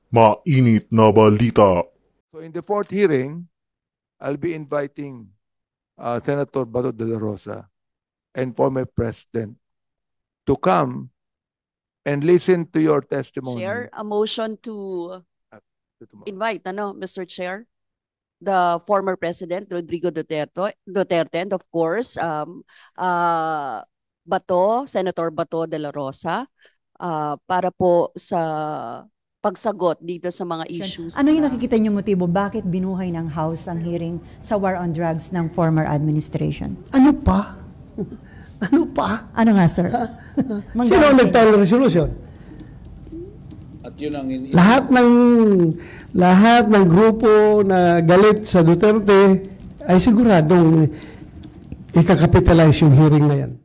Mainit na balita. So in the fourth hearing, I'll be inviting Senator Bato de la Rosa and former President to come and listen to your testimony. Chair, a motion to Tomorrow. invite, Mr. Chair, the former President Rodrigo Duterte, and of course, Senator Bato de la Rosa, para po sa pagsagot dito sa mga issues. Ano yung nakikita niyo motibo? Bakit binuhay ng House ang hearing sa war on drugs ng former administration? Ano pa? Ano pa? Ano nga, sir? Sino ang nagtalo ng resolution? At yun ang lahat ng grupo na galit sa Duterte ay siguradong ikakapitalize yung hearing na yan.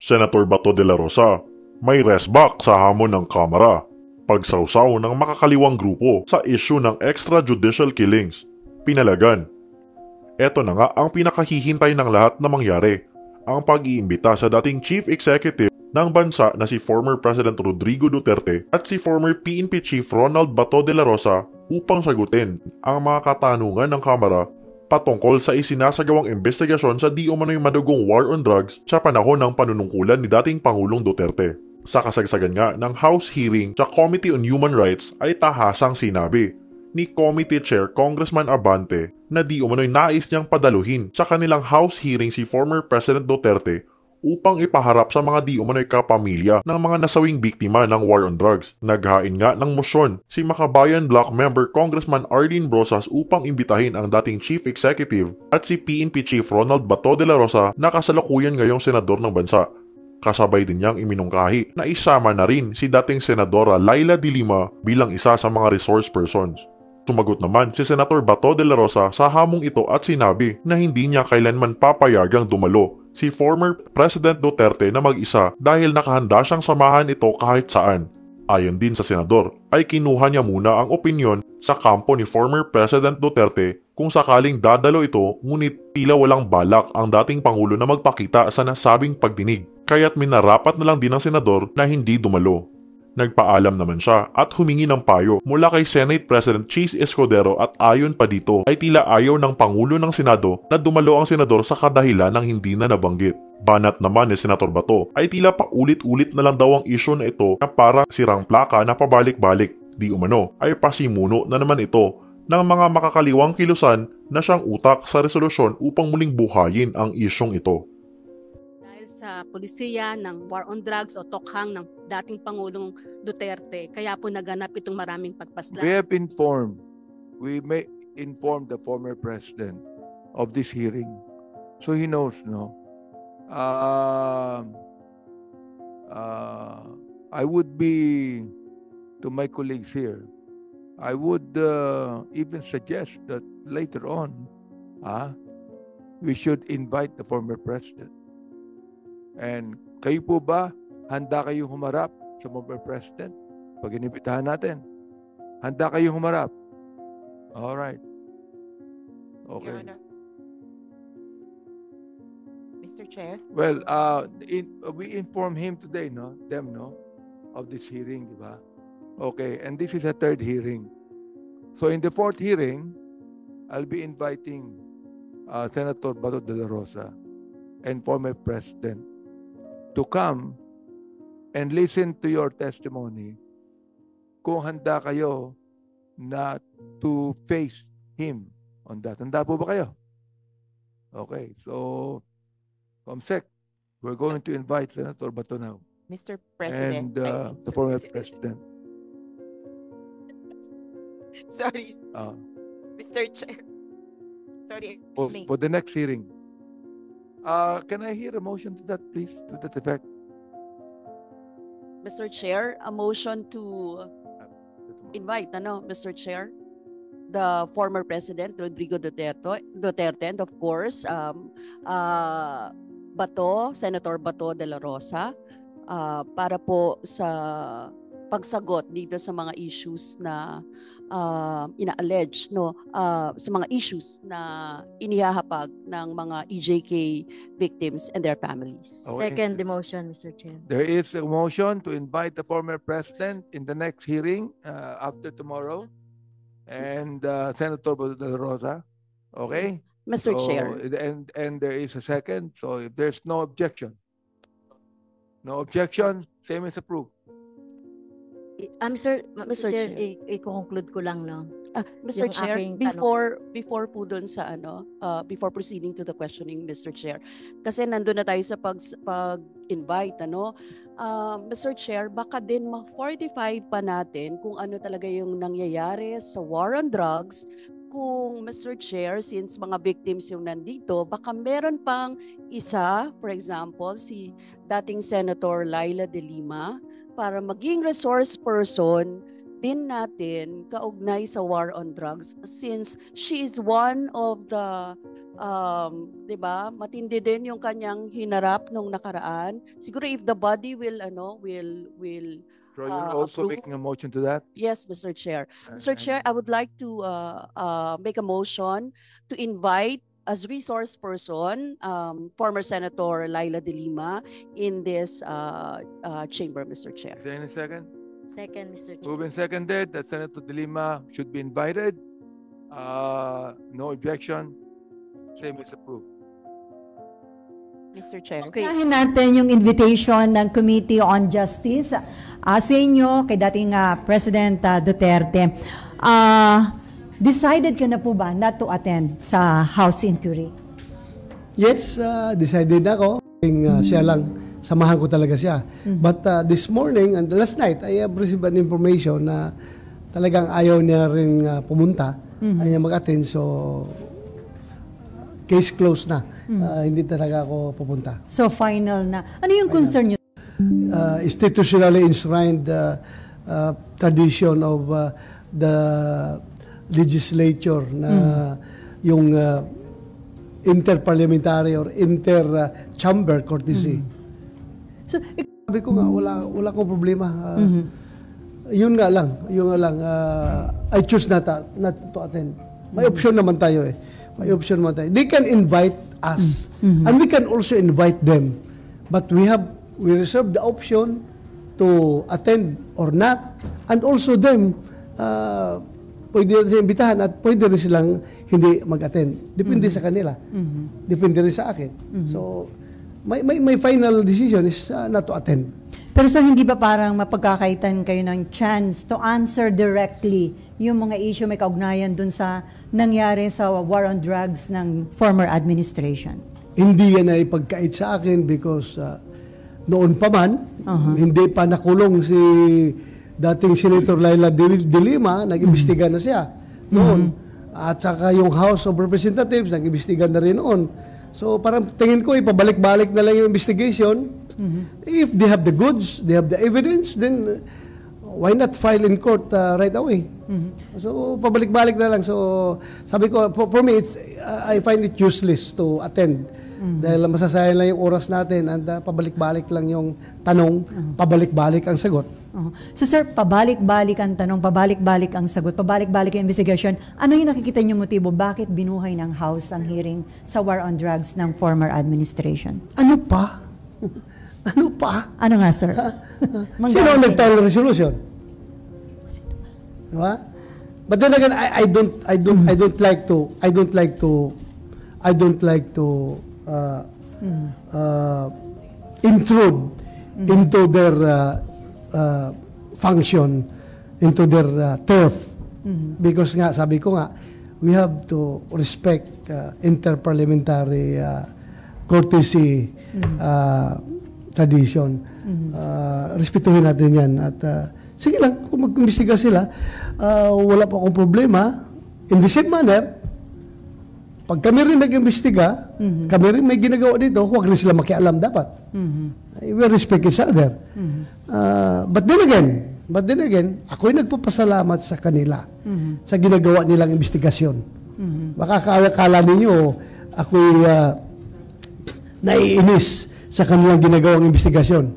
Senator Bato de la Rosa, may resback sa hamon ng Kamara. Pagsawsaw ng makakaliwang grupo sa issue ng extrajudicial killings. Pinalagan. Eto na nga ang pinakahihintay ng lahat na mangyari. Ang pag-iimbita sa dating Chief Executive ng bansa na si former President Rodrigo Duterte at si former PNP Chief Ronald Bato de la Rosa upang sagutin ang mga katanungan ng Kamara patungkol sa isinasagawang investigasyon sa di umano'y madugong war on drugs sa panahon ng panunungkulan ni dating Pangulong Duterte. Sa kasagsagan nga ng House hearing sa Committee on Human Rights ay tahasang sinabi ni Committee Chair Congressman Abante na di umano'y nais niyang padaluhin sa kanilang House hearing si former President Duterte upang ipaharap sa mga di umano'y kapamilya ng mga nasawing biktima ng war on drugs. Naghain nga ng mosyon si Makabayan Bloc Member Congressman Arlene Brosas upang imbitahin ang dating Chief Executive at si PNP Chief Ronald Bato de la Rosa na kasalukuyan ngayong senador ng bansa. Kasabay din niyang iminungkahi na isama na rin si dating Senadora Laila de Lima bilang isa sa mga resource persons. Sumagot naman si Senator Bato de la Rosa sa hamong ito at sinabi na hindi niya kailanman papayagang dumalo si former President Duterte na mag-isa dahil nakahanda siyang samahan ito kahit saan. Ayon din sa senador, ay kinuha niya muna ang opinyon sa kampo ni former President Duterte kung sakaling dadalo ito ngunit tila walang balak ang dating Pangulo na magpakita sa nasabing pagdinig. Kaya't minarapat na lang din ng senador na hindi dumalo. Nagpaalam naman siya at humingi ng payo mula kay Senate President Chis Escudero at ayon pa dito ay tila ayaw ng Pangulo ng Senado na dumalo ang senador sa kadahilan ng hindi na nabanggit. Banat naman ni Senator Bato ay tila paulit-ulit na lang daw ang issue na ito na parang sirang plaka na pabalik-balik. Di umano ay pasimuno na naman ito ng mga makakaliwang kilusan na siyang utak sa resolusyon upang muling buhayin ang isyong ito. Sa pulisiya ng war on drugs o tokhang ng dating Pangulong Duterte. Kaya po naganap itong maraming pagpaslang. We may inform the former president of this hearing. So he knows, no? I would be, to my colleagues here, I would even suggest that later on, we should invite the former president. And kayo po ba, handa kayong humarap sa former president? Pag inibitahan natin, handa kayong humarap? All right. Okay. Your Honor. Mr. Chair. Well, we inform him today, no? Them, no? Of this hearing, di ba? Okay, and this is a third hearing. So in the fourth hearing, I'll be inviting Senator Bato de la Rosa and former President to come and listen to your testimony kung handa kayo na to face him on that. Handa po ba kayo? Okay, so Comsec, we're going to invite Senator Bato now. Mr. President. And the former President. Sorry. Mr. Chair. Sorry. For the next hearing. Can I hear a motion to that, please, to that effect? Mr. Chair, a motion to invite, Mr. Chair, the former President Rodrigo Duterte, and of course, Senator Bato de la Rosa, para po sa pagsagot dito sa mga issues na ina-allege, no, sa mga issues na inihahapag ng mga EJK victims and their families. Okay. Second the motion, Mr. Chair. There is a motion to invite the former president in the next hearing after tomorrow, and Senator De La Rosa. Okay? Mr. So, Chair. And there is a second. So if there's no objection, same is approved. Mr. Mr. Chair, Chair. i-conclude ko lang, no? Mr. Yung Chair, aking tanong. before po dun sa before proceeding to the questioning, Mr. Chair, kasi nandun na tayo sa pag-invite, Mr. Chair, baka din ma-fortify pa natin kung ano talaga yung nangyayari sa war on drugs. Kung, Mr. Chair, since mga victims yung nandito, baka meron pang isa, for example, si dating Senator Laila De Lima, para maging resource person din natin kaugnay sa war on drugs, since she is one of the di ba, matindi din yung kanyang hinarap nung nakaraan. Siguro if the body will So you're also approve. making a motion to that? Yes, Mr. Chair. Mr. Chair, I would like to make a motion to invite as resource person former Senator Laila De Lima in this chamber, Mr. Chair. Is there any second? Second, Mr. Chair. Moved and seconded that Senator De Lima should be invited. No objection. Same is approved. Mr. Chair. Okay. Unahin natin yung invitation ng Committee on Justice sa inyo, kay dating President Duterte. Decided ka na po ba not to attend sa House inquiry? Yes, decided ako. Siya lang, samahan ko talaga siya. But this morning and last night, I have received an information na talagang ayaw niya rin pumunta. Ayaw niya mag-attend. So, case closed na. Hindi talaga ako pupunta. So final na. Ano yung concern nyo? Institutionally enshrined tradition of the legislature na yung interparliamentary or inter-chamber courtesy. So, Sabi ko nga, wala akong problema. Yun nga lang. I choose not to attend. May option naman tayo eh. They can invite us. And we can also invite them. But we reserve the option to attend or not. And also them, pwede rin silang imbitahan at pwede rin silang hindi mag-attend. Depende sa kanila. Depende rin sa akin. So, my final decision is not to attend. pero so hindi ba parang mapagkakaitan kayo ng chance to answer directly yung mga issue may kaugnayan dun sa nangyari sa war on drugs ng former administration? Hindi yan ay pagkait sa akin because noon pa man, hindi pa nakulong si dating Senator Laila De Lima, nag-imbestiga na siya noon. At saka yung House of Representatives, nag-imbestiga na rin noon. So parang tingin ko, ipabalik-balik na lang yung investigation. If they have the goods, they have the evidence, then why not file in court right away? So pabalik-balik na lang. So sabi ko, for me, I find it useless to attend. Dahil masasayang lang yung oras natin and pabalik-balik lang yung tanong, pabalik-balik ang sagot. So sir, pabalik-balik ang tanong, pabalik-balik ang sagot, pabalik-balik ang investigation. Ano yung nakikita niyo motibo? Bakit binuhay ng House ang hearing sa war on drugs ng former administration? Ano pa? Ano pa? Ano nga, sir? Sino ang nagtawag ng resolution? Diba? But then again, I don't like to intrude into their function, into their turf. Because nga, sabi ko nga, we have to respect interparliamentary courtesy tradition. Respetuhin natin yan. At sige lang, kung mag-imbestiga sila, wala pa akong problema. In the same manner, pag kami rin nag-imbestiga, kami rin may ginagawa dito, huwag rin sila makialam dapat. We respect each other. But then again, ako'y nagpapasalamat sa kanila sa ginagawa nilang investigasyon. Baka kala ninyo, ako'y naiinis sa kanilang ginagawang investigasyon.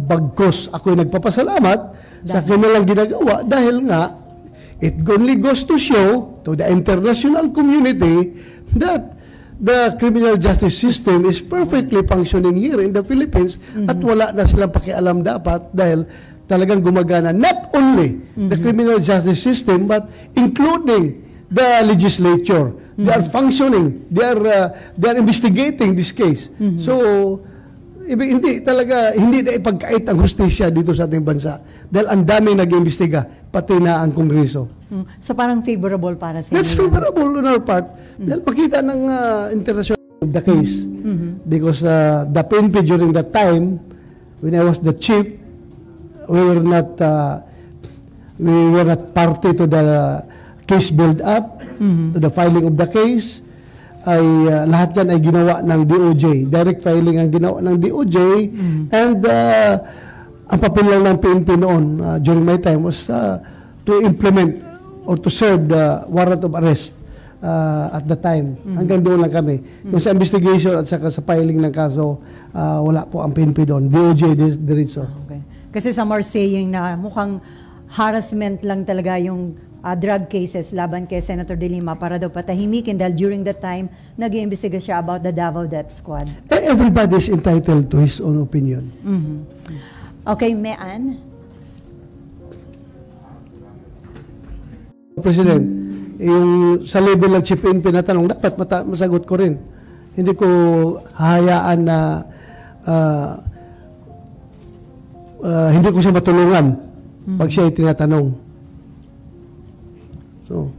Bagkos ako'y nagpapasalamat sa kanilang ginagawa dahil nga it only goes to show to the international community that the criminal justice system is perfectly functioning here in the Philippines at wala na silang pakialam dapat dahil talagang gumagana not only the criminal justice system but including the legislature. They are functioning. They are investigating this case. So hindi na ipagkait ang hustisya dito sa ating bansa dahil ang dami nag-imbestiga pati na ang Kongreso. So parang favorable para sa inyo. That's favorable on our part dahil makita ng international of the case because the PNP during that time when I was the chief we were not party to the case build up to the filing of the case. Ay lahat yan ay ginawa ng DOJ. Direct filing ang ginawa ng DOJ and ang papel lang ng PNP noon during my time was to implement or to serve the warrant of arrest at the time. Hanggang doon lang kami. Yung sa investigation at saka sa filing ng kaso, wala po ang PNP doon. DOJ diretso. Okay. Kasi some are saying na mukhang harassment lang talaga yung drug cases laban kay Senator De Lima para daw patahimikin dahil during that time nag-iimbestiga siya about the Davao Death Squad. Everybody is entitled to his own opinion. Okay, Mean? President, yung sa level ng Chief PNP na tanong, dapat masagot ko rin. Hindi ko hahayaan na hindi ko siya matulungan pag siya ay tinatanong. So,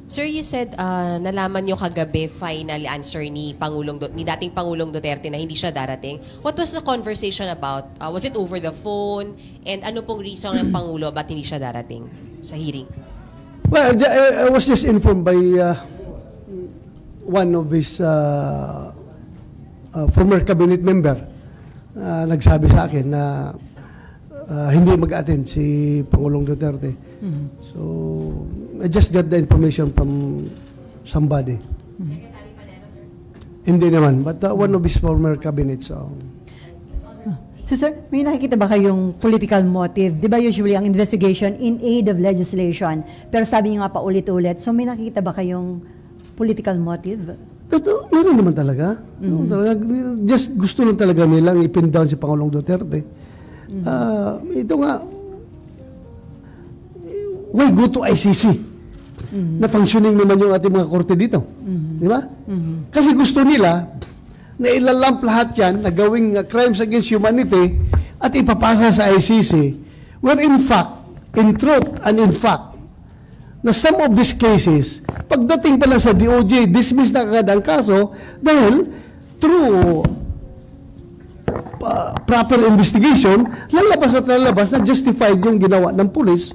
Sir, you said nalaman nyo kagabi final answer ni dating Pangulong Duterte na hindi siya darating. What was the conversation about? Was it over the phone? And ano pong reason ng Pangulo ba't hindi siya darating sa hearing? Well, I was just informed by one of his former cabinet member. Nagsabi sa akin na hindi mag-attend si Pangulong Duterte. So, I just got the information from somebody. Hindi naman, but one of his former cabinets. So, sir, may nakikita ba kayong political motive? Di ba usually ang investigation in aid of legislation? Pero sabi niyo nga pa ulit-ulit. So may nakikita ba kayong political motive? Meron naman talaga. Just gusto lang talaga nilang ipin down si Pangulong Duterte. Ito nga, why go to ICC? Na functioning naman yung ating mga korte dito. Di ba? Kasi gusto nila na ilalamp lahat yan na gawing crimes against humanity at ipapasa sa ICC where in fact, in truth and in fact, na some of these cases, pagdating pa lang sa DOJ, dismiss na agad ang kaso dahil through proper investigation, lalabas at lalabas na justified yung ginawa ng police,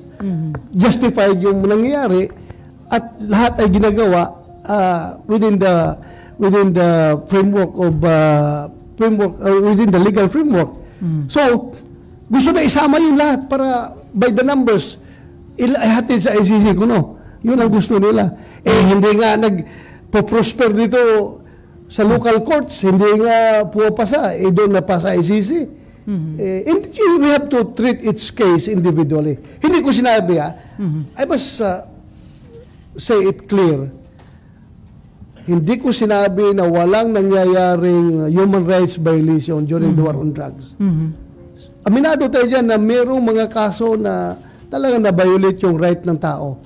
justified yung nangyayari, at lahat ay ginagawa within the framework of within the legal framework. So, gusto na isama yung lahat para by the numbers, ihatid sa ICC kuno. Yun ang gusto nila. Hindi nga nagpo-prosper dito sa local courts, hindi nga pumapasa, doon na pa sa ICC. We have to treat each case individually. Hindi ko sinabi, I must say it clear. Hindi ko sinabi na walang nangyayaring human rights violation during the war on drugs. Aminado tayo dyan na mayroong mga kaso na talagang na-violate yung right ng tao.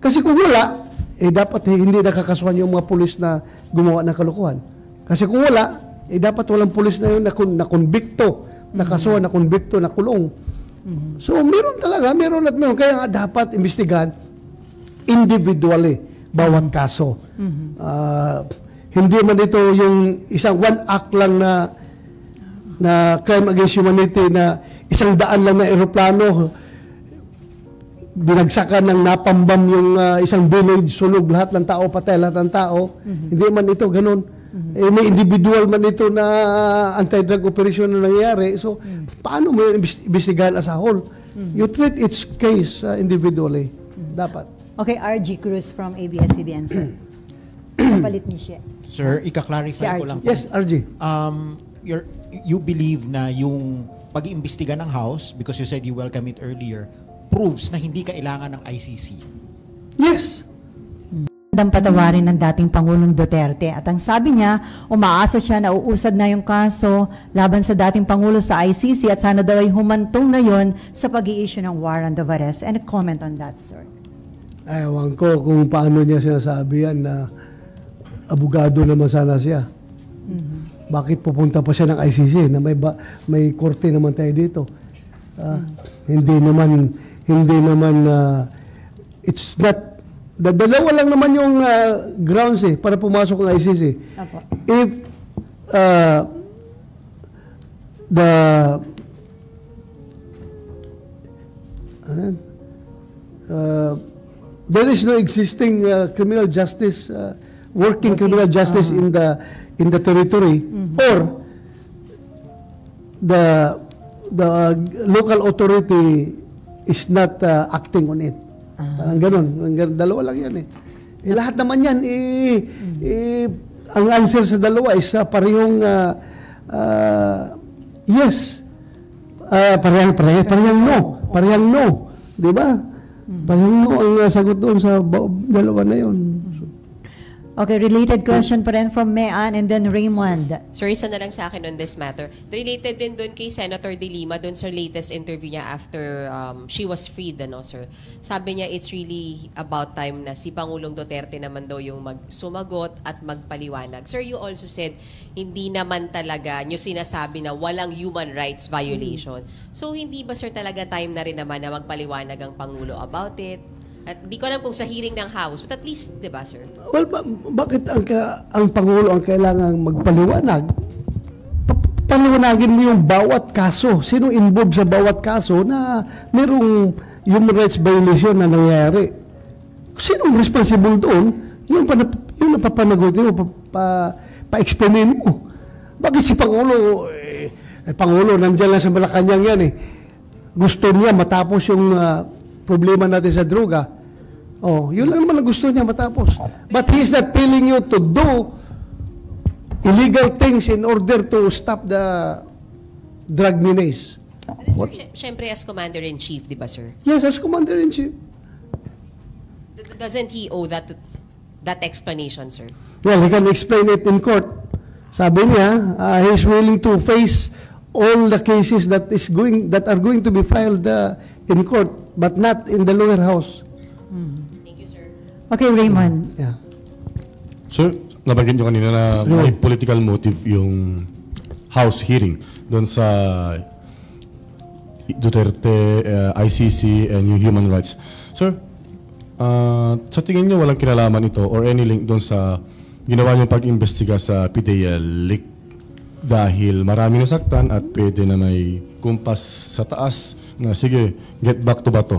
Kasi kung wala, dapat hindi nakakasuhan yung mga pulis na gumawa ng kalokohan. Kasi kung wala, dapat walang pulis na yun na konbikto, nakasuhan, na konbikto, na kulong. So, meron talaga, meron at meron. Kaya nga dapat imbestigahan individually bawat kaso. Hindi man ito yung isang one act lang na crime against humanity na 100 lang na eroplano binagsakan ng napambam yung isang village, sunog lahat ng tao, patay lahat ng tao. Hindi man ito ganun. May individual man ito na anti-drug operation na nangyayari. So, paano mo imbestigahan as a whole? You treat each case individually. Dapat. Okay, RG Cruz from ABS-CBN, sir. Kapalit ni siya. Sir, ika-clarify ko lang. Yes, RG. you believe na yung pag-iimbestiga ng House, because you said you welcome it earlier, proves na hindi kailangan ng ICC? Yes. Patawarin ng dating Pangulong Duterte. At ang sabi niya, umaasa siya na uusad na yung kaso laban sa dating Pangulo sa ICC at sana daw ay humantong na yon sa pag-i-issue ng warrant of arrest. And a comment on that, sir. Ewan ko kung paano niya sinasabi yan na abogado naman sana siya. Bakit pupunta pa siya ng ICC na may korte naman tayo dito? Hindi naman it's not. Dalawa lang naman yung grounds para pumasok ng ICC. Apo. If there is no existing criminal justice, working criminal justice in the territory, or the local authority is not acting on it. Parang ganun. Dalawa lang yan lahat naman yan, ang answer sa dalawa is parehong yes. Parehang no. Parehang no. Di ba? Parehang no ang sagot doon sa dalawa na yun. Okay, related question pa rin from Mean and then Raymond. Sir, isa na lang sa akin on this matter. Related din doon kay Senator De Lima, doon sa latest interview niya after she was freed, sir. Sabi niya, it's really about time na si Pangulong Duterte naman daw yung sumagot at magpaliwanag. Sir, you also said, hindi naman talaga nyo sinasabi na walang human rights violation. So, hindi ba, sir, talaga time na rin naman na magpaliwanag ang Pangulo about it? At di ko alam kung sa hearing ng House, but at least, di ba, sir? Well, bakit ang Pangulo ang kailangang magpaliwanag? Paliwanagin mo yung bawat kaso. Sino involved sa bawat kaso na merong human rights violation na nangyayari? Sinong responsible doon? Yung napapanagutin mo, pa-explainin mo. Bakit si Pangulo, Pangulo, nandiyan lang sa Malacanang yan Gusto niya matapos yung problema natin sa droga. Yun lang naman ang gusto niya matapos. But he's not telling you to do illegal things in order to stop the drug menace. Siyempre, as Commander-in-Chief, di ba, sir? Yes, as Commander-in-Chief. Doesn't he owe that explanation, sir? Well, he can explain it in court. Sabi niya, he's willing to face all the cases that are going to be filed in court, but not in the lower house. Thank you, sir. Okay, Raymond. Yeah. Sir, nabanggit nyo kanina na may political motive yung House hearing doon sa Duterte, ICC, and yung human rights. Sir, sa tingin nyo walang kinalaman ito or any link doon sa ginawa nyo pag-imbestiga sa PDL leak dahil marami nasaktan at pwede na may kumpas sa taas na sige, get back to bato?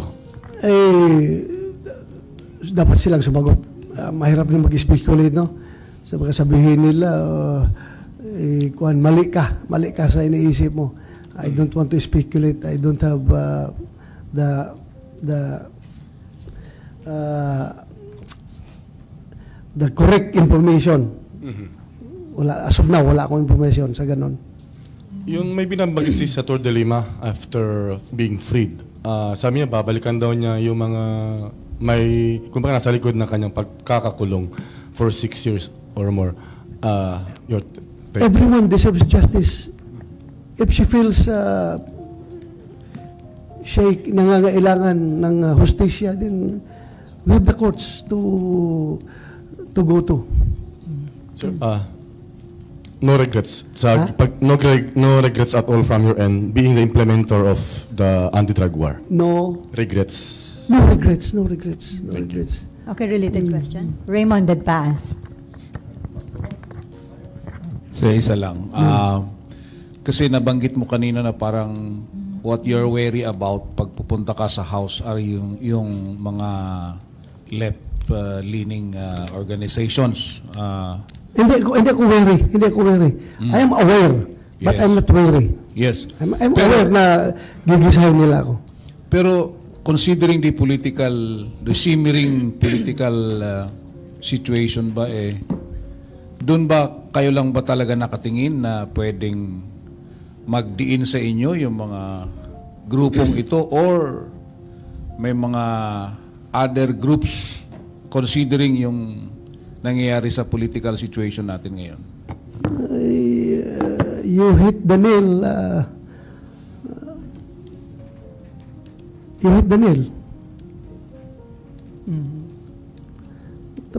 Dapat silang sumagot. Mahirap na mag-speculate, no? Sa mga sabihin nila, mali ka sa iniisip mo. I don't want to speculate. I don't have the correct information. As of now, wala akong information sa ganon. Yung may binabagay si Senator De Lima after being freed, sabi niya, babalikan daw niya yung mga may, kumbaga nasa likod ng kanyang pagkakakulong for 6 years or more. Everyone deserves justice. If she feels siya nangangailangan ng hustisya, then we have the courts to go to. Sir, no regrets. No regrets at all from your end being the implementer of the anti-drug war? No. Regrets? No regrets. No regrets. No regrets. Okay, related question. Raymond, that pass. So, isa lang. Kasi nabanggit mo kanina na parang what you're wary about pag pupunta ka sa House are yung mga left-leaning organizations. Hindi ako wary. I am aware, but yes. I'm not wary. Yes. I'm aware na gigisahin nila ako. Pero considering the simmering political situation ba doon ba kayo lang ba talaga nakatingin na pwedeng magdiin sa inyo yung mga grupong ito or may mga other groups considering yung nangyayari sa political situation natin ngayon? You hit the nail. You hit the nail.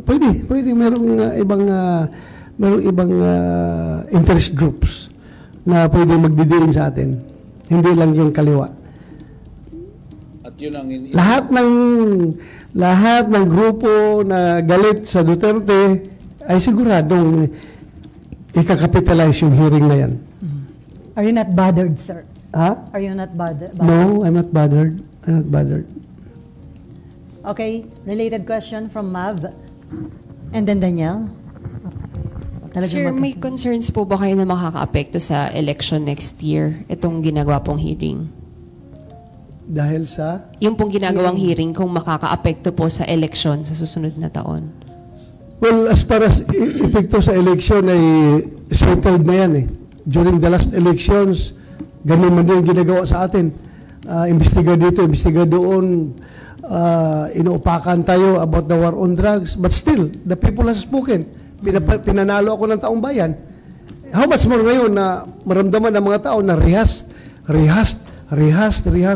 Pwede. Merong ibang interest groups na pwede magdidiin sa atin. Hindi lang yung kaliwa. At yun ang lahat ng grupo na galit sa Duterte ay siguradong ikakapitalize yung hearing na yan. Are you not bothered, sir? Ha? Are you not bothered? No, I'm not bothered. I'm not bothered. Okay, related question from Mav. And then Danielle. Sir, may concerns po ba kayo na makaka-apekto sa election next year, itong ginagawa pong hearing? Dahil sa? Yung pong ginagawang hearing kung makaka-apekto po sa election sa susunod na taon. Well, as far as epekto sa election ay settled na yan eh. During the last elections, ganun man din ginagawa sa atin. Imbestiga dito, imbestiga doon. Inuupakan tayo about the war on drugs. But still, the people has spoken. Pinanalo ako ng taong bayan. How much more ngayon na maramdaman ng mga tao na rehased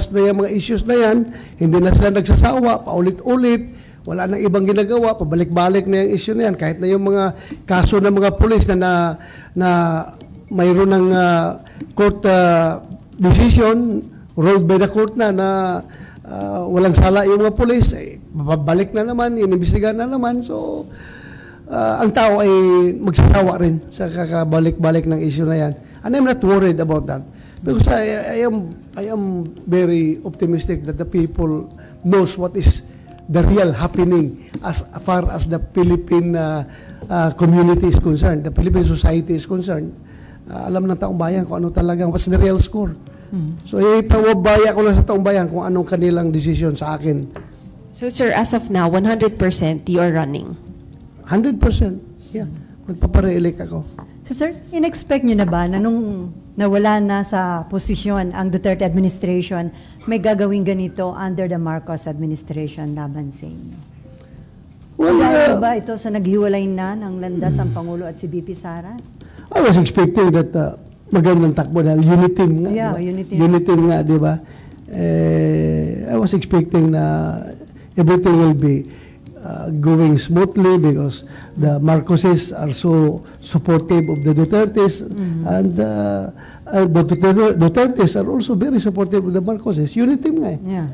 na yung mga issues na yan. Hindi na sila nagsasawa, paulit-ulit. Wala nang ibang ginagawa, pabalik-balik na yung issue na yan. Kahit na yung mga kaso ng mga pulis na mayroon ng court decision, ruled by the court na walang sala yung mga pulis, babalik na naman, inimbestigahan na naman. So, ang tao ay magsasawa rin sa kakabalik-balik ng issue na yan. And I'm not worried about that. Because I am very optimistic that the people knows what is the real happening as far as the Philippine community is concerned, the Philippine society is concerned. Alam ng taong bayan kung ano talagang, what's the real score. So, ipawabaya ko lang sa taong bayan kung anong kanilang decision sa akin. So, sir, as of now, 100% you are running? 100%. Yeah. Magpapare-elect ako. So, sir, in-expect nyo na ba na nung nawala na sa posisyon ang Duterte administration, may gagawing ganito under the Marcos administration laban sa inyo? Wala ba ito sa naghiwalay na ng landas ang Pangulo at si BP Sara? I was expecting that magandang takbo dahil uniteam nga. Yeah, diba? Uniteam nga, di ba? I was expecting na everything will be going smoothly because the Marcoses are so supportive of the Dutertes and the Dutertes are also very supportive of the Marcoses. Uniteam nga eh. Yeah.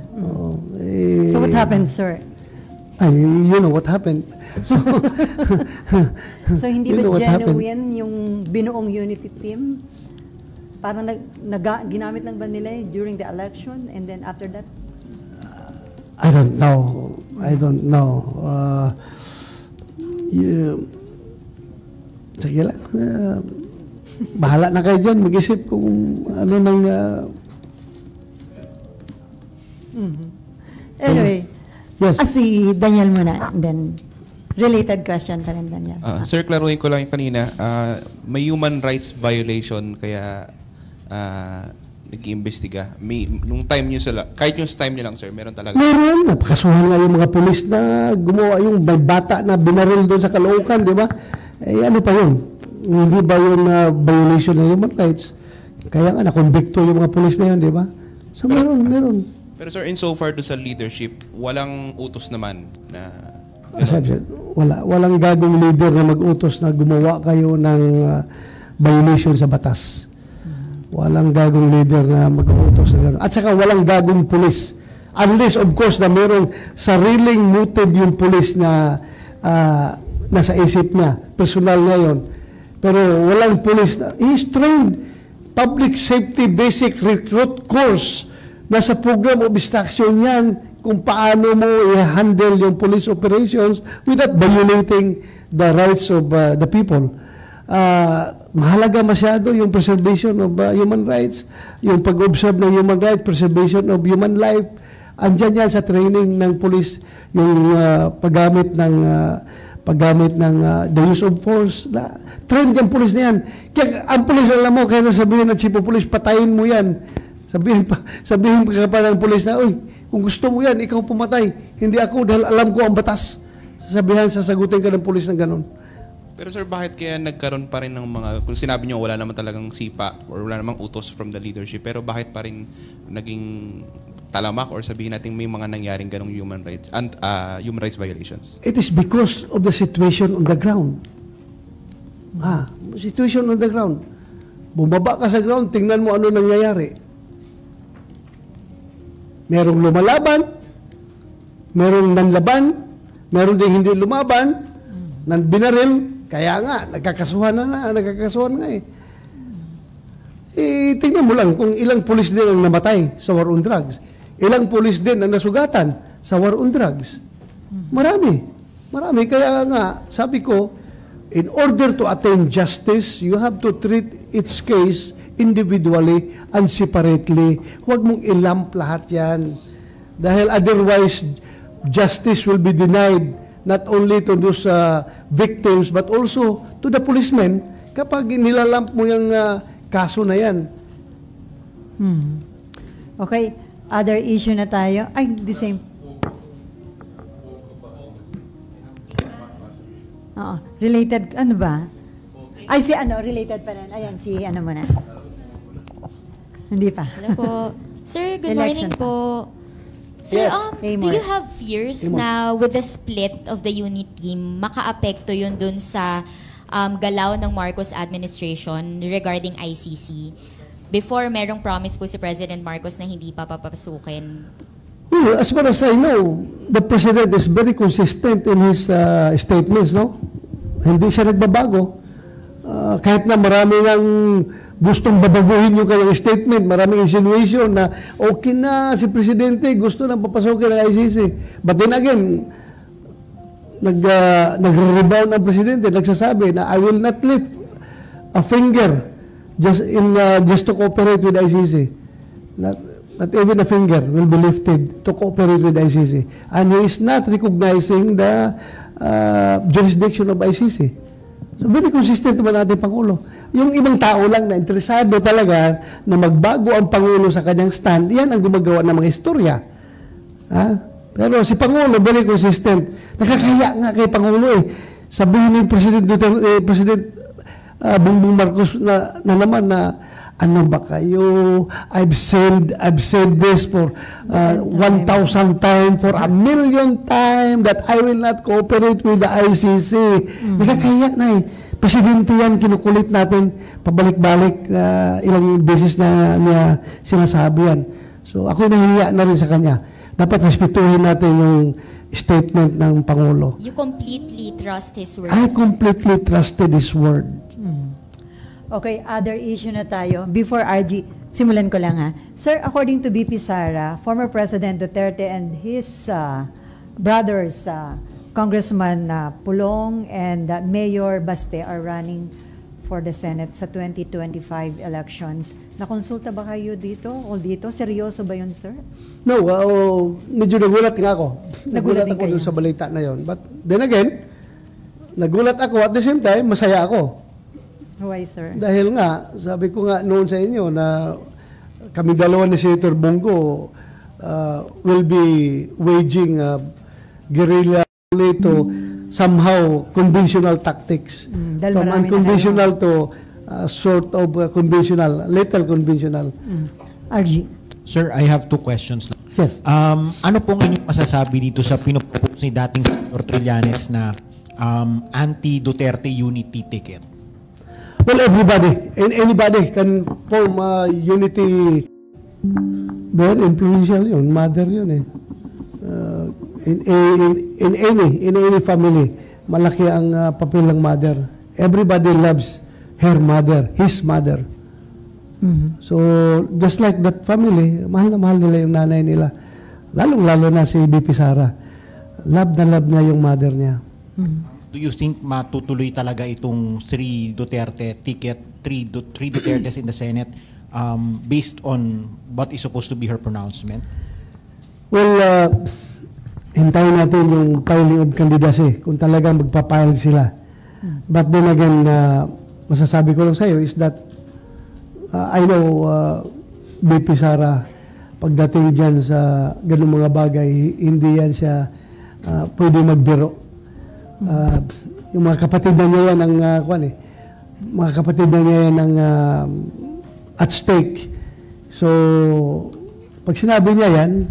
So what happened, sir? You know what happened. So hindi ba genuine yung binuong unity team? Parang ginamit lang ba nila during the election and then after that? I don't know. Sige lang. Bahala na kayo dyan. Mag-isip kung ano nang... Anyway, yes. Si Daniel muna. And then, related question ka rin, Daniel. Sir, klaruhin ko lang yung kanina. May human rights violation kaya nag-iimbestiga. Nung time nyo sila, kahit yung time nyo lang, sir, meron talaga? Meron. Napakasuhan nga yung mga pulis na gumawa yung may bata na binaril doon sa Caloocan, di ba? Ano pa yun? Hindi ba yun violation ng human rights? Kaya nga, nakonbikto yung mga pulis na yun, di ba? So, meron. Pero sir, in so far do sa leadership, walang utos naman na... Walang gagong leader na mag-utos na gumawa kayo ng violation sa batas. Walang gagong leader na mag-uutos na gano'n. At saka walang gagong pulis. Unless, of course, na mayroong sariling motive yung pulis na nasa isip niya. Personal na yun. Pero walang pulis na. He's trained public safety basic recruit course. Nasa program of instruction yan kung paano mo i-handle yung police operations without violating the rights of the people. Mahalaga masyado yung preservation of human rights, yung pag-observe ng human rights, preservation of human life. Andyan yan sa training ng police, yung paggamit ng paggamit ng the use of force. Trend yung pulis na yan. Kaya ang pulis, alam mo, kaya sabihin ng chief of police, patayin mo yan. Sabihin pa ng pulis na, uy, kung gusto mo yan, ikaw pumatay. Hindi ako dahil alam ko ang batas. Sasagutin ka ng pulis ng ganun. Pero sir, bakit kaya nagkaroon pa rin ng mga, kung sinabi nyo wala naman talagang sipa or wala namang utos from the leadership, pero bakit pa rin naging talamak or sabihin natin may mga nangyaring ganong human rights violations? It is because of the situation on the ground. Situation on the ground. Bumaba ka sa ground, tingnan mo ano nangyayari. Merong lumalaban, merong nanlaban, meron din hindi lumaban, binaril, kaya nga, nagkakasuhan nga eh. Tingnan mo lang kung ilang pulis din ang namatay sa war on drugs. Ilang pulis din ang nasugatan sa war on drugs. Marami. Kaya nga, sabi ko, in order to attain justice, you have to treat each case individually and separately. Huwag mong ilump lahat yan. Dahil otherwise, justice will be denied not only to those victims but also to the policemen kapag nilalamp mo yung kaso na yan. Okay, other issue na tayo. Ay, the same. Related, ano ba? Ay, related pa rin. Ayan, ano muna. Hindi pa. Hello po. Sir, good morning po. Sir, Yes. Do you have fears na with the split of the unit team, maka-apekto yun dun sa galaw ng Marcos administration regarding ICC? Before, merong promise po si President Marcos na hindi pa papapasukin. Well, as far as I know, the President is very consistent in his statements, no? Hindi siya nagbabago. Kahit na marami ng gustong babaguhin yung kanyang statement, maraming insinuation na okay na si Presidente, gusto nang papasukin ng ICC. But then again, nagre-rebound ang Presidente, nagsasabi na I will not lift a finger just to cooperate with ICC. Not even a finger will be lifted to cooperate with ICC. And he is not recognizing the jurisdiction of ICC. So, very consistent naman natin Pangulo. Yung ibang tao lang na interesado talaga na magbago ang Pangulo sa kanyang stand, yan ang gumagawa ng mga istorya. Pero si Pangulo, very consistent. Nakakaya nga kay Pangulo eh. Sabihin ni President Bongbong Marcos na naman na ano ba kayo? I've said this for 1,000 times, for 1,000,000 times that I will not cooperate with the ICC. Nakakaya na eh. Presidente yan, kinukulit natin pabalik-balik ilang beses na niya sinasabi yan. So ako nahihiya na rin sa kanya. Dapat respetuhin natin yung statement ng Pangulo. You completely trust his words? I completely trusted his word. Okay, other issue na tayo. Before RG, simulan ko lang ha. Sir, according to BP Sara, former President Duterte and his brothers, Congressman Pulong and Mayor Baste are running for the Senate sa 2025 elections. Nakonsulta ba kayo dito? O dito? Seryoso ba yun, sir? No, medyo nagulat nga ako. Nagulat ako kayo dun sa balita na yon. But then again, nagulat ako at the same time, masaya ako. Why, sir? Dahil nga, sabi ko nga noon sa inyo na kami dalawa ni Senator Bongo will be waging guerrilla to somehow conventional tactics. From unconventional to sort of conventional, little conventional. RG. Sir, I have two questions. Yes. Ano pong inyong masasabi dito sa pinupropose ni dating Senator Trillanes na anti-Duterte unity ticket? Well, anybody can form a unity. Very influential yun, mother yun eh. In any family, malaki ang papel ng mother. Everybody loves her mother, his mother. So, just like that family, mahal na mahal nila yung nanay nila. Lalong-lalo na si BP Sara. Love na yung mother niya. Do you think matutuloy talaga itong 3 Duterte ticket, 3 Dutertes in the Senate based on what is supposed to be her pronouncement? Well, hintayin natin yung filing of candidacy kung talagang magpapile sila. But then again, masasabi ko lang sa iyo is that I know BP Sara, pagdating dyan sa ganung mga bagay, hindi yan siya pwede magbiro. Yung mga kapatid na niya yan ang mga kapatid na niya yan ang at stake. So, pag sinabi niya yan,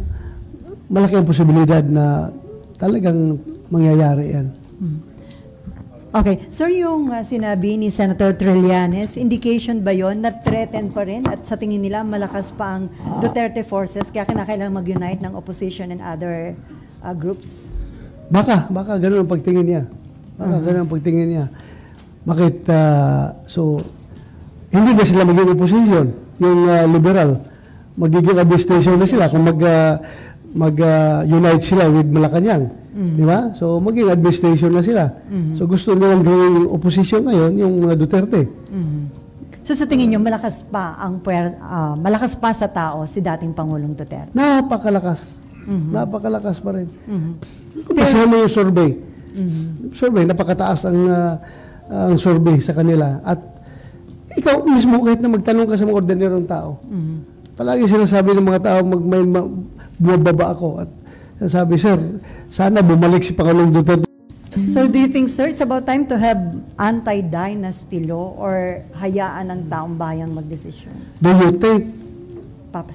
malaki ang posibilidad na talagang mangyayari yan. Okay. Sir, yung sinabi ni Senator Trillanes, indication ba yon na threatened pa rin at sa tingin nila malakas pa ang Duterte forces kaya kinakailangan mag-unite ng opposition and other groups? Baka ganun ang pagtingin niya. Ganun ang pagtingin niya. Bakit, so, hindi na sila magiging opposition, yung liberal. Magiging administration na sila kung mag-unite sila with Malacanang. Di ba? So, maging administration na sila. So, gusto nilang gawing opposition ngayon, yung mga Duterte. So, sa tingin niyo, malakas pa sa tao si dating Pangulong Duterte? Napakalakas. Napakalakas pa rin. Kung basahin mo yung survey. Survey, napakataas ang survey sa kanila. At ikaw mismo, kahit na magtanong ka sa mga ordinarong tao, palagi sinasabi ng mga tao, bumababa ako. At sabi, sir, sana bumalik si Pangulong Duterte. So do you think, sir, it's about time to have anti-dynasty law or hayaan ng taong bayang magdesisyon? Do you think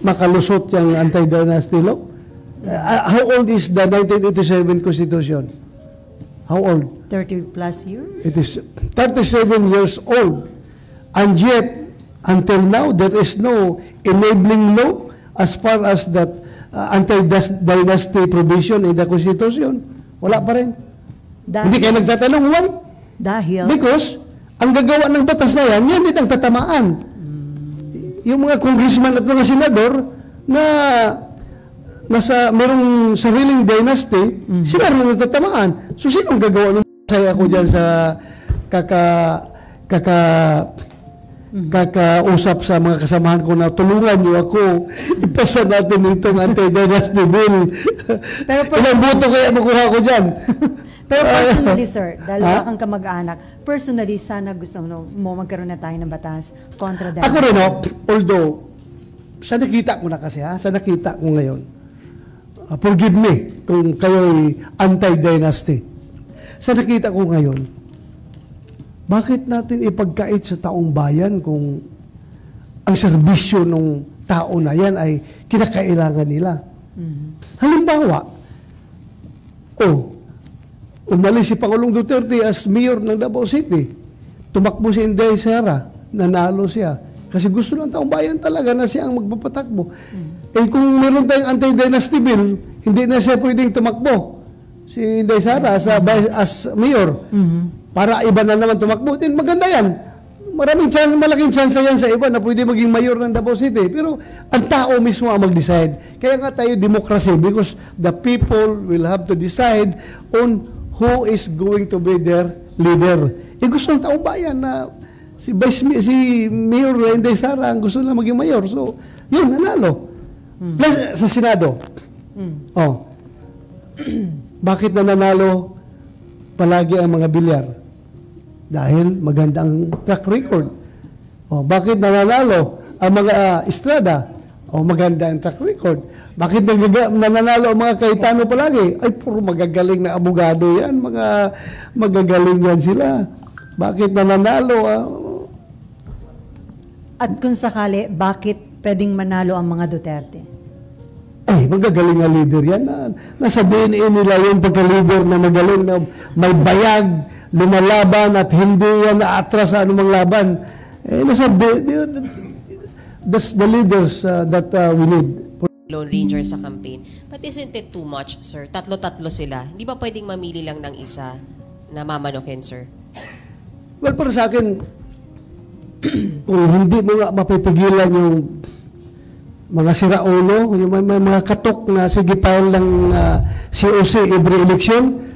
makalusot yung anti-dynasty law? How old is the 1987 Constitution? How old? 30 plus years? It is 37 years old. And yet, until now, there is no enabling law as far as that anti-dynasty provision in the Constitution. Wala pa rin. Hindi kayo nagtatanong, why? Dahil? Because, ang gagawa ng batas na yan din ang tatamaan. Yung mga congressman at mga senador na merong sariling dynasty, sila rin natatamaan. So, sino ang gagawa ng saya ako dyan sa kakausap sa mga kasamahan ko na tulungan niyo ako, ipasa natin itong anti-dynasty bill. Ilang boto kaya makuha ko dyan? Pero personally, sir, dahil wala kang kamag-anak, personally, sana gusto mo magkaroon na tayo ng batas kontra dynasty. Ako rin, although, sa nakita ko na kasi, sa nakita ko ngayon, forgive me kung kayo'y anti-dynasty. Sa nakita ko ngayon, bakit natin ipagkait sa taong bayan kung ang serbisyo ng tao na yan ay kinakailangan nila? Halimbawa, umalis si Pangulong Duterte as mayor ng Davao City. Tumakbo si Inday Sara, nanalo siya. Kasi gusto ng taong bayan talaga na siya ang magpapatakbo. Kung meron tayong anti-dynasty bill, hindi na siya pwedeng tumakbo. Si Inday Sara as mayor. Para iba na naman tumakbo. Maganda yan. Malaking chance yan sa iba na pwede maging mayor ng Davao City. Pero ang tao mismo ang mag-decide. Kaya nga tayo democracy because the people will have to decide on who is going to be their leader. Gusto ng taong bayan na si Mayor Inday Sara ang gusto na maging mayor. So, yun, nanalo. Sa Senado. Bakit nanalo palagi ang mga bilyar? Dahil magandang track record. Bakit nananalo ang mga Estrada? Maganda ang track record. Bakit nananalo ang mga Cayetano palagi? Ay, puro magagaling na abogado yan. Magagaling yan sila. Bakit nananalo? At kung sakali, bakit pwedeng manalo ang mga Duterte? Ay, magagaling na leader yan. Nasa DNA nila yung pagka-leader na magaling na may bayag, lumalaban at hindi yan naatras sa anumang laban. That's the leaders that we need. Lone Ranger sa campaign. But isn't it too much, sir? Tatlo-tatlo sila. Hindi ba pwedeng mamili lang ng isa na mamanokin, sir? Well, para sa akin, kung hindi mo nga mapipigilan yung mga siraulo, yung may mga katok na sige file ng COC every election,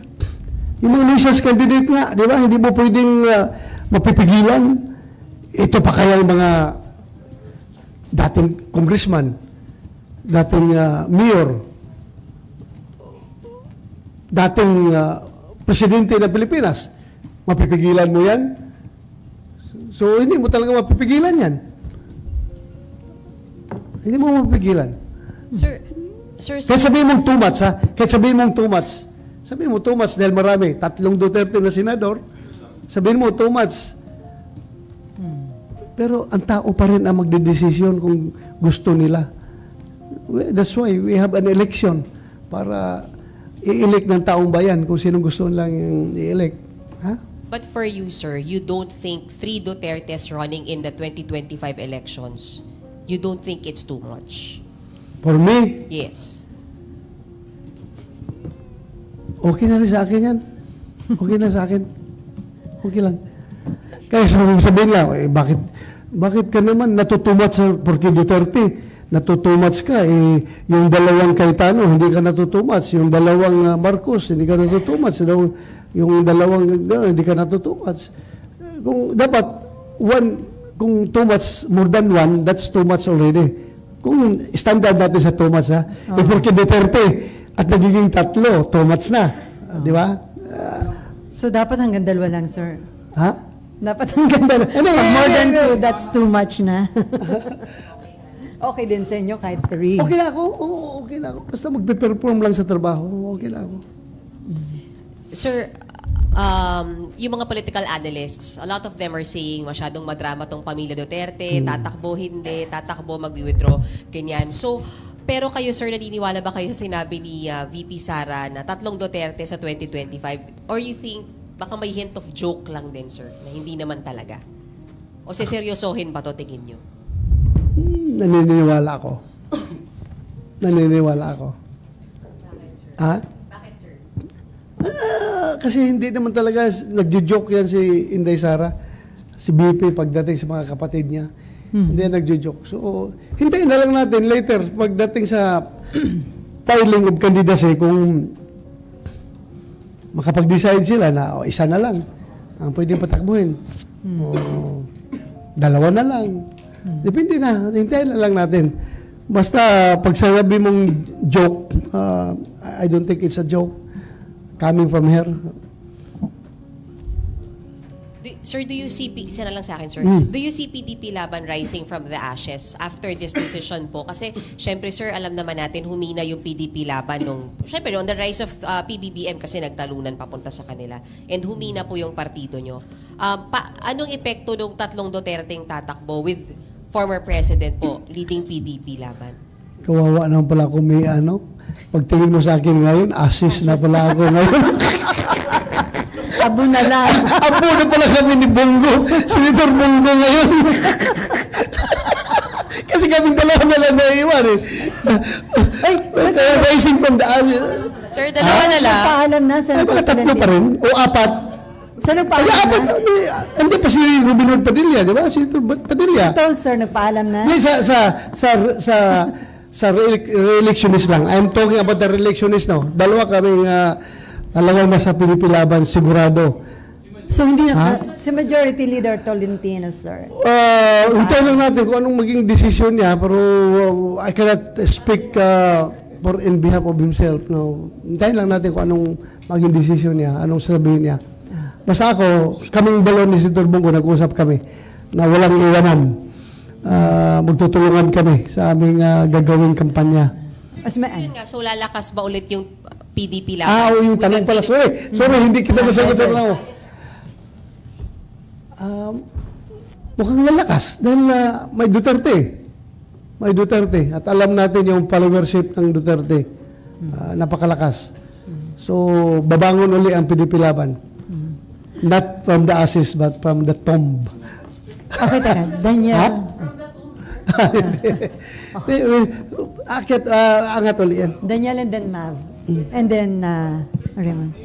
yung mga nuisance candidate nga, di ba? Hindi mo pwedeng mapipigilan. Ito pa kaya yung mga dating congressman, dating mayor, dating presidente ng Pilipinas. Mapipigilan mo yan? So, hindi mo talaga mapipigilan yan. Hindi mo mapipigilan. Sir, Kahit sabihin mong too much, ha? Kahit sabihin mong too much. Sabihin mo too much dahil marami. 3 Duterte na senador. Sabihin mo too much. Pero ang tao pa rin ang magdedesisyon kung gusto nila. That's why we have an election para i-elect ng taong bayan kung sinong gusto nilang i-elect. Ha? But for you, sir, you don't think 3 Dutertes running in the 2025 elections, you don't think it's too much? For me? Yes. Okay na rin sa akin yan. Okay na sa akin. Okay lang. Kaya sabihin lang, bakit ka naman natutumat sa porque Duterte? Natutumats ka, yung 2 Cayetano, hindi ka natutumats. Yung 2 Marcos, hindi ka natutumats. Yung 2 hindi ka natutumats. Kung dapat, kung too much, more than 1, that's too much already. Kung standard natin sa too much, ha? Porque Duterte, at nagiging 3, too much na. Di ba? So, dapat hanggang 2 lang, sir. Ha? Dapat hanggang 2. Pag more than 2, that's too much na. Okay din sa inyo kahit 3. Okay na ako. Okay na ako. Basta magpe-perform lang sa trabaho. Okay na ako. Sir, yung mga political analysts, a lot of them are saying masyadong madrama tong pamilya Duterte, tatakbo, hindi, tatakbo, mag-withdraw, ganyan. So, pero kayo, sir, naniniwala ba kayo sa sinabi ni VP Sara na 3 Duterte sa 2025? Or you think baka may hint of joke lang din, sir, na hindi naman talaga? O seryosohin ba to, tingin nyo? Naniniwala ako. Naniniwala ako. Ha? Bakit, sir? Kasi hindi naman talaga nagjo-joke yan si Inday Sara, si BP pagdating sa mga kapatid niya. Hindi yan nagjo-joke. So, hintayin na lang natin later pagdating sa filing of candidacy kung makapag-decide sila na isa na lang ang pwedeng patakbuhin. O 2 na lang. Depende na. Hintayin na lang natin. Basta pag sabi mong joke, I don't think it's a joke coming from her. Sir, do you see, isa na lang sa akin, sir, do you see PDP Laban rising from the ashes after this decision po? Kasi, syempre, sir, alam naman natin, humina yung PDP Laban nung, syempre, on the rise of PBBM kasi nagtalunan papunta sa kanila. And humina po yung partido nyo. Anong epekto ng 3 Duterteng tatakbo with former president po, leading PDP Laban? Kawawa naman pala kung may pagtingin mo sa akin ngayon, assist na pala ako ngayon. Abo na lang. Abo na pala kami ni Bongo. Senator Bongo ngayon. Kasi kaming 2 na lang naiwan eh. Rising from the Sir, 2 na lang. Nagpaalam na. Ay, baka 3 pa rin. O 4. Sir, nagpaalam na. Hindi pa si Rubinor Padilla, di ba? Si Padilla. Ito, sir, nagpaalam na. Hindi, sa re-electionist lang. I'm talking about the re-electionist now. 2 kaming talagang nasa PDP Laban, sigurado. So, hindi na, si Majority Leader Tolentino, sir? Hintayin lang natin kung anong maging desisyon niya, pero I cannot speak for in behalf of himself. No. Hintayin lang natin kung anong maging desisyon niya, anong sabihin niya. Basta ako, kaming balon ni Senator Bongo, nag-usap kami na walang iwanan. Magtutulungan kami sa aming gagawing kampanya. Yun nga, so lalakas ba ulit yung PDP Laban? Yung tanong pala. Sorry, hindi kita nasagot sa tanong. Mukhang lalakas dahil may Duterte. May Duterte. At alam natin yung followership ng Duterte. Napakalakas. So, babangon uli ang PDP Laban. Not from the ashes, but from the tomb. Okay, teka. Daniel. Angat uli yan. Daniel and then Mav. And then Raymond.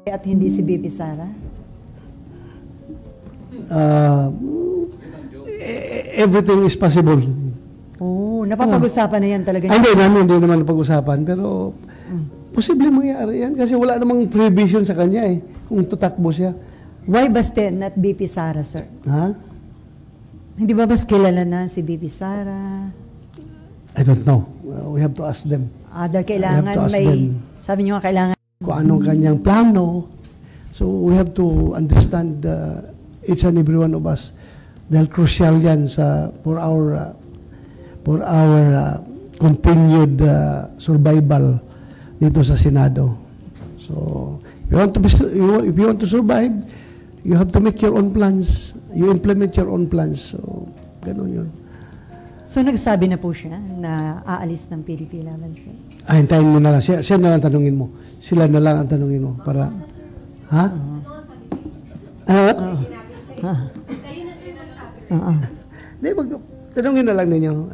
At hindi si BP Sara? Everything is possible. Napapag-usapan na yan talaga. Hindi naman napag-usapan. Pero posible mangyari yan kasi wala namang prohibition sa kanya kung tutakbo siya. Why Baste, not BP Sara, sir? Ha? Hindi ba mas kilala na si BP Sara? I don't know. We have to ask them. Dahil kailangan sabi niyo nga kailangan kung anong kanyang plano. So we have to understand each and every one of us dahil crucial yan for our continued survival dito sa Senado. So if you want to survive, you have to make your own plans. You implement your own plans. So ganun yun. So nagsabi na po siya na aalis ng PDP Laban, sir? Hintayin mo na lang. Siya na lang tanungin mo. Sila na lang ang tanungin mo para... Ha? Ano? Tanungin na lang ninyo.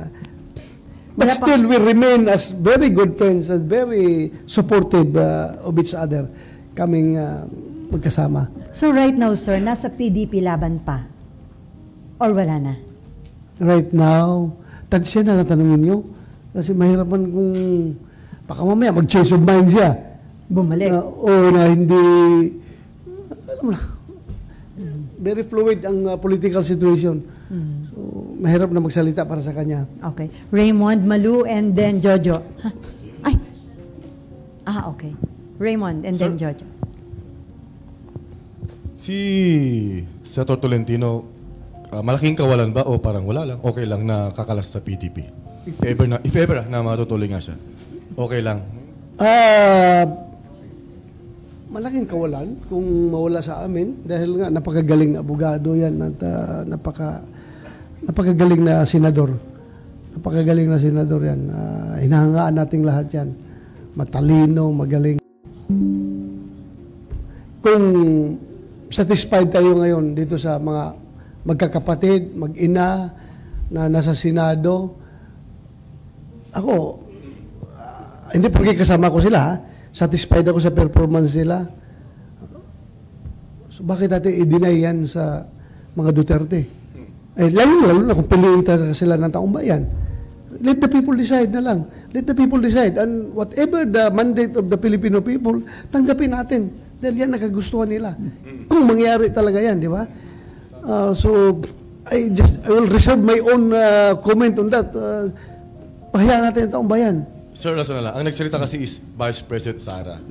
But still, we remain as very good friends and very supportive of each other kaming magkasama. So right now, sir, nasa PDP Laban pa? Or wala na? Right now, siya na lang tanungin nyo. Kasi mahirapan kung baka mamaya mag-change of mind siya. Bumalik. O na hindi, alam mo na, very fluid ang political situation. So, mahirap na magsalita para sa kanya. Okay. Raymond, Malu, and then Jojo. Ay! Okay. Raymond, and then Jojo. Si Senator Tolentino, malaking kawalan ba o parang wala lang? Okay lang na kakalas sa PDP? If ever na matutuloy nga siya, okay lang? Malaking kawalan kung mawala sa amin dahil nga napakagaling na abogado yan at napakagaling na senador. Napakagaling na senador yan. Hinahangaan nating lahat yan. Matalino, magaling. Kung satisfied tayo ngayon dito sa mga magkakapatid, mag-ina na nasa Senado, ako, hindi porque kasama ko sila, ha? Satisfied ako sa performance nila. So, bakit natin i-deny yan sa mga Duterte? Lalo na kung piliin sila ng taong bayan. Let the people decide na lang. Let the people decide. And whatever the mandate of the Filipino people, tanggapin natin. Dahil yan nakagustuhan nila. Kung mangyari talaga yan, di ba? So, I will reserve my own comment on that. Pahayaan natin ang taong bayan. Sir, last na lang. Ang nagsalita kasi is Vice President Sara.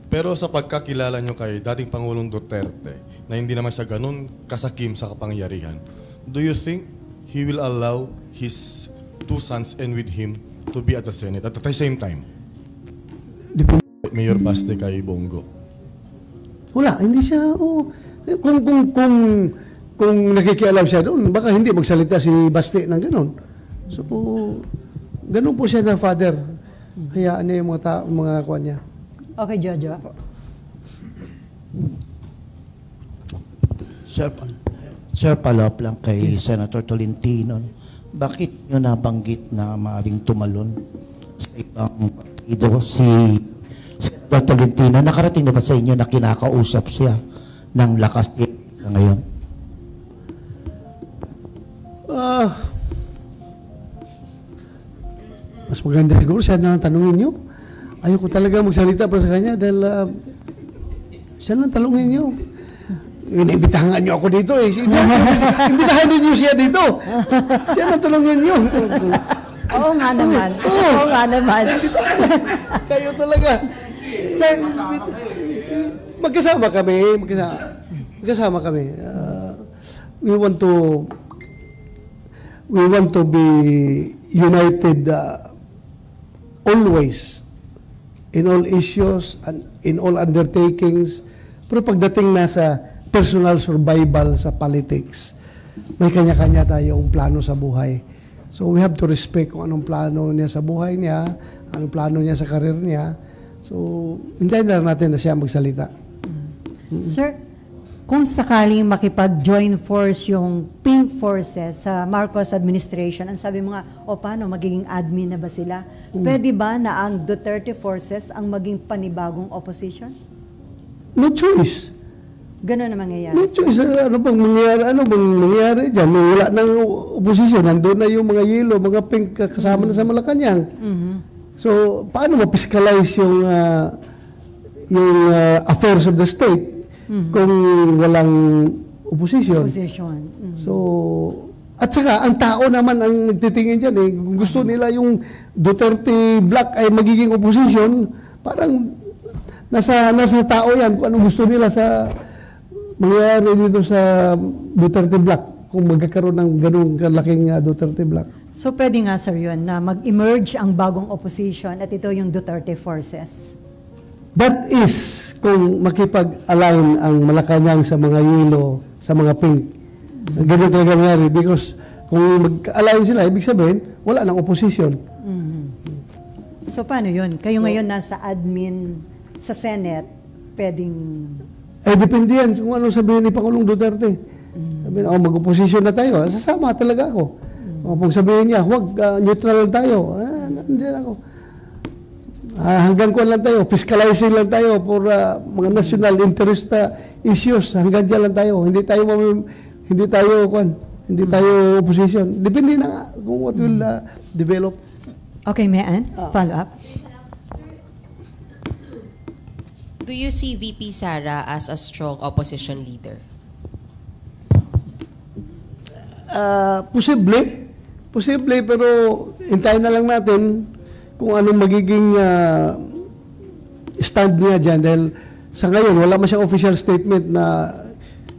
Pero sa pagkakilala nyo kay dating Pangulong Duterte, na hindi naman siya ganun kasakim sa kapangyarihan, do you think he will allow his two sons and with him to be at the Senate at the same time? Mayor Baste kay Bongo. Wala, hindi siya. Kung nakikialam siya doon, baka hindi magsalita si Baste ng ganun. So, ganun po siya na father. Hayaan niya yung mga kuwan niya. Okay, Jojo. Sir, follow-up lang kay Senator Tolentino. Bakit nyo nabanggit na maaaring tumalon sa ibang partido si Senator Tolentino? Nakarating na ba sa inyo na kinakausap siya ng lakas sa ngayon? Mas maganda siguro siya na tanungin nyo. Ayoko talaga magsalita para sa kanya dahil siya na tanungin nyo. Inimbitahan nyo ako dito eh. Imbitahan niyo siya dito. Siya na tanungin nyo. Oo nga naman. Oo nga naman. Kayo talaga. Sir, magkasama kami. Magkasama kami. We want to be united always in all issues and in all undertakings. Pero pagdating na sa personal survival sa politics, may kanya-kanya tayong plano sa buhay. So we have to respect kung anong plano niya sa buhay niya, anong plano niya sa karir niya. So hintayin na natin na siya magsalita. Sir, kung sakaling makipag-join force yung Pink Forces sa Marcos administration, ang sabi mo nga, paano, magiging admin na ba sila? Pwede ba na ang Duterte Forces ang maging panibagong opposition? No choice. Ganun na mangyayari. No choice. Ano bang mangyayari dyan? Wala nang opposition. Nandun na yung mga yellow, mga pink kasama na sa Malacanang. So, paano ma-fiscalize yung affairs of the state kung walang opposition? Opposition. So, At saka, ang tao naman ang nagtitingin dyan eh. Kung gusto nila yung Duterte Black ay magiging opposition, parang nasa tao yan kung anong gusto nila sa mangyayari dito sa Duterte Black kung magkakaroon ng ganung kalaking Duterte Black. So pwede nga sir yun na mag-emerge ang bagong opposition at ito yung Duterte forces. That is kung makipag-align ang Malacanang sa mga yellow, sa mga pink. Ganun talaga nangyari because kung mag-align sila, ibig sabihin, wala nang opposition. So paano yun? Kayo ngayon nasa admin sa Senate, pwedeng... depende yan kung anong sabihin ni Pangulong Duterte. Sabihin, mag-opposition na tayo. Sasama talaga ako. Pag sabihin niya, huwag, neutral lang tayo. Nandiyan ako. Hanggang kuwan lang tayo, fiscalizing lang tayo for mga national interest issues. Hanggang dyan lang tayo. Hindi tayo opposition. Depende na nga kung what will develop. Okay, Mayan, follow up. Do you see VP Sara as a strong opposition leader? Posible, pero hintayin na lang natin kung anong magiging stand niya dyan. Dahil sa ngayon, wala man siyang official statement na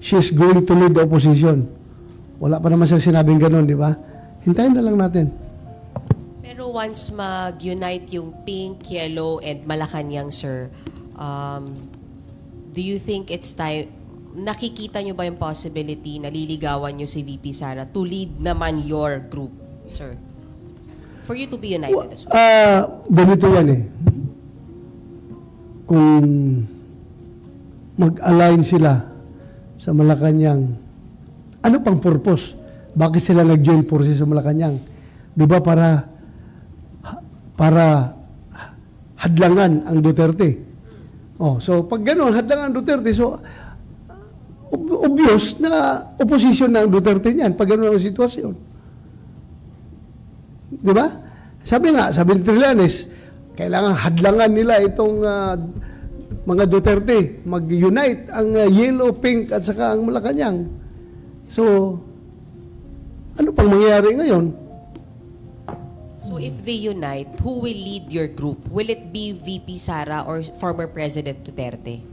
she's going to lead the opposition. Wala pa naman siyang sinabing ganun, di ba? Hintayin na lang natin. Pero once mag-unite yung pink, yellow, and Malacanang, sir, do you think it's time, nakikita nyo ba yung possibility na liligawan nyo si VP Sara to lead naman your group, sir? For you to be united as well. Ganito yan eh. Kung mag-align sila sa Malacanang, ano pang purpose? Bakit sila nag-join forces sa Malacanang? Di ba para hadlangan ang Duterte? So pag gano'n, hadlangan ang Duterte, so obvious na opposition na ang Duterte niyan pag gano'n ang sitwasyon. Di ba? Sabi ni Trillanes, kailangan hadlangan nila itong mga Duterte, mag-unite ang yellow, pink at saka ang Malacanang. So, ano pang mangyayari ngayon? So if they unite, who will lead your group? Will it be VP Sara or former President Duterte?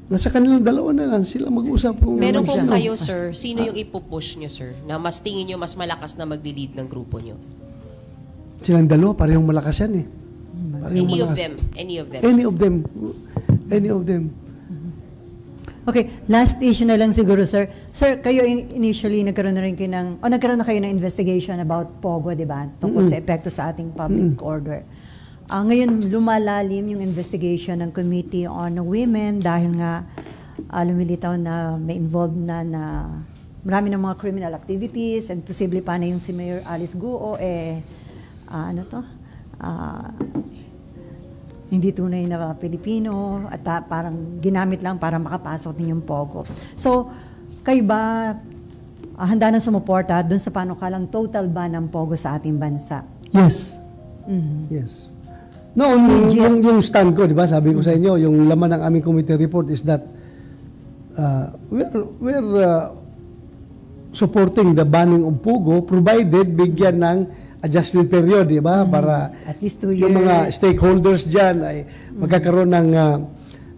Nasa kanilang dalawa na lang sila mag-usap. Meron po kayo, sir, sino yung ipupush nyo, sir, na mas tingin nyo mas malakas na mag-lead ng grupo nyo? Silang dalawa, parehong malakas yan eh. Any of them? Any of them. Okay, last issue na lang siguro, sir. Sir, kayo initially nagkaroon na rin nagkaroon na kayo ng investigation about POGO, di ba? Tungkol sa epekto sa ating public order. Ngayon, lumalalim yung investigation ng Committee on Women dahil nga lumilitaw na may involved na marami ng mga criminal activities and posible pa na yung si Mayor Alice Guo, hindi tunay na Pilipino at parang ginamit lang para makapasok din yung POGO. So, kayo ba handa na sumuporta dun sa panukalang total ban ng POGO sa ating bansa? Yes. Yes. No, yung stand ko, di ba, sabi ko sa inyo, yung laman ng aming committee report is that we're supporting the banning of POGO provided bigyan ng adjustment period, di ba? Para at least 2 years. Yung mga stakeholders dyan ay magkakaroon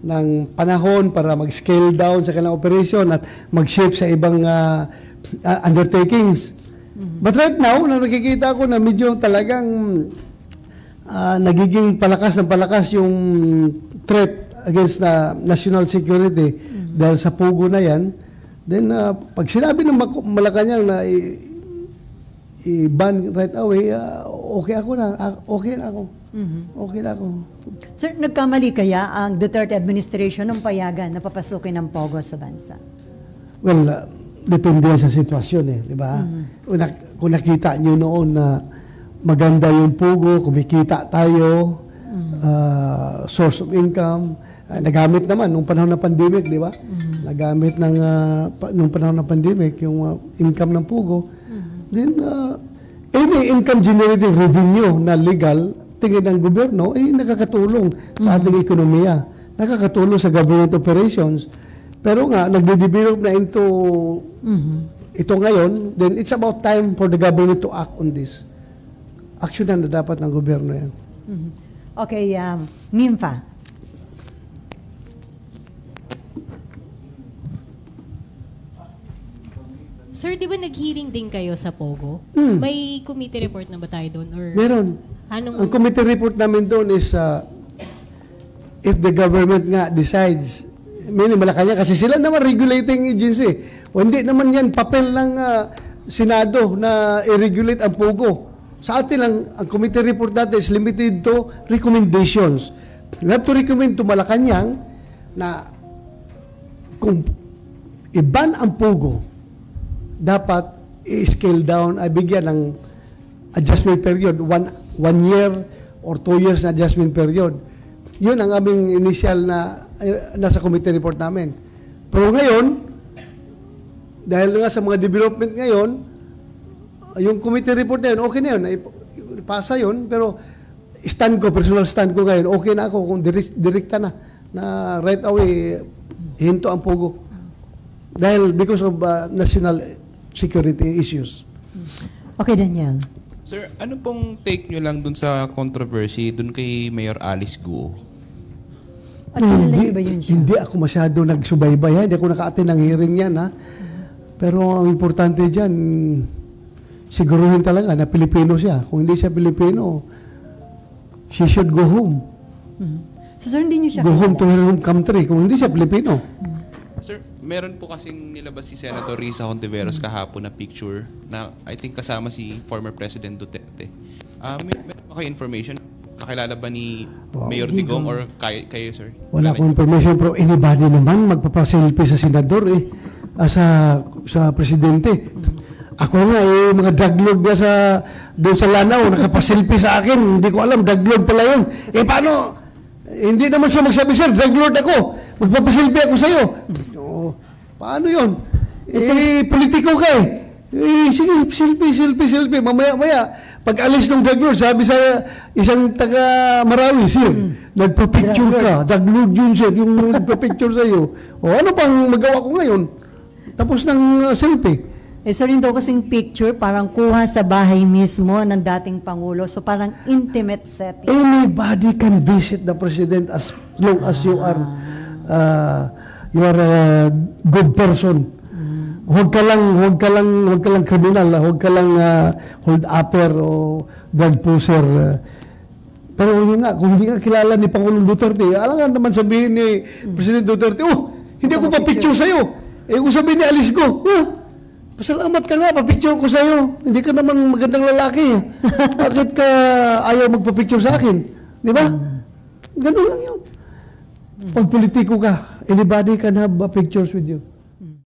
ng panahon para mag-scale down sa kanilang operation at mag-shift sa ibang undertakings. But right now, nakikita ko na medyo talagang nagiging palakas yung threat against national security dahil sa POGO na yan. Then, pag sinabi ng Malacanang na i-ban right away, okay na ako. Sir, nagkamali kaya ang Duterte administration ng payagan na papasukin ng POGO sa bansa? Well, depende sa sitwasyon di ba? Kung nakita nyo noon na maganda yung POGO, kumikita tayo, source of income, nagamit naman nung panahon ng pandemic, di ba? Nagamit nung panahon ng pandemic yung income ng POGO. Then, any income generating revenue na legal, tingin ng gobyerno, nakakatulong sa ating ekonomiya. Nakakatulong sa government operations. Pero nga, nagde-develop na into ito ngayon, then it's about time for the government to act on this. Action na dapat ng gobyerno yan. Okay, Nympha. Sir, di ba nag-hearing din kayo sa Pogo? May committee report na ba tayo doon? Or Meron. Ang committee report namin doon is if the government nga decides, Malacanang kasi sila naman regulating agency. O hindi naman yan papel ng Senado na i-regulate ang Pogo. Sa atin lang, ang committee report natin is limited to recommendations. We have to recommend to Malacanang na kung i-ban ang Pogo, dapat i-scale down, ay bigyan ng adjustment period, one year or 2 years na adjustment period. Yun ang aming initial na nasa committee report namin. Pero ngayon, dahil nga sa mga development ngayon, yung committee report na yun, okay na yun, ipasa yun, pero personal stand ko ngayon, okay na ako kung direkta na right away, hinto ang Pogo. Dahil because of national security issues. Okay, Daniel. Sir, ano pong take nyo lang dun sa controversy dun kay Mayor Alice Guo? Hindi ako masyado nagsubaybay. Hindi ako naka-attend ng hearing yan. Pero ang importante dyan, siguruhin talaga na Pilipino siya. Kung hindi siya Pilipino, she should go home. So, sir, hindi niyo siya go home to her home country kung hindi siya Pilipino. Sir, meron po kasing nilabas si Senator Risa Hontiveros kahapon na picture na I think kasama si former President Duterte. Meron ba kayo information? Kakilala ba ni Mayor Digong or kayo, sir? Wala akong information, pero anybody naman magpapaselfie sa senador sa presidente. Ako nga, mga drug lord na doon sa Lanao, nakapaselfie sa akin. Hindi ko alam, drug lord pala yun. Paano? Hindi naman siya magsabi, sir, drug lord ako. Magpapaselfie ako sa'yo. Paano yun? Politiko ka sige, selfie. Mamaya. Pag alis ng drug lord, sabi sa isang taga Marawi, sir, nagpa-picture ka. Drug lord yun, sir, yung nagpa-picture sa'yo. Ano pang magawa ko ngayon? Tapos ng selfie. Sir, rin daw kasing picture, parang kuha sa bahay mismo ng dating Pangulo. So, parang intimate setting. Anybody can visit the President as long as you are a good person. Huwag ka lang criminal, huwag ka lang hold-upper o drug pusher. Pero yun nga, kung hindi ka kilala ni Pangulong Duterte, alangan naman sabihin ni President Duterte, hindi ako pa-picture sa'yo. Kung sabihin ni Alice Guo, pasalamat ka nga, pa-picture ko sa'yo. Hindi ka naman magandang lalaki. Bakit ka ayaw magpa-picture sa akin? Di ba? Ganun lang yun. Pag politiko ka, anybody can have pictures with you.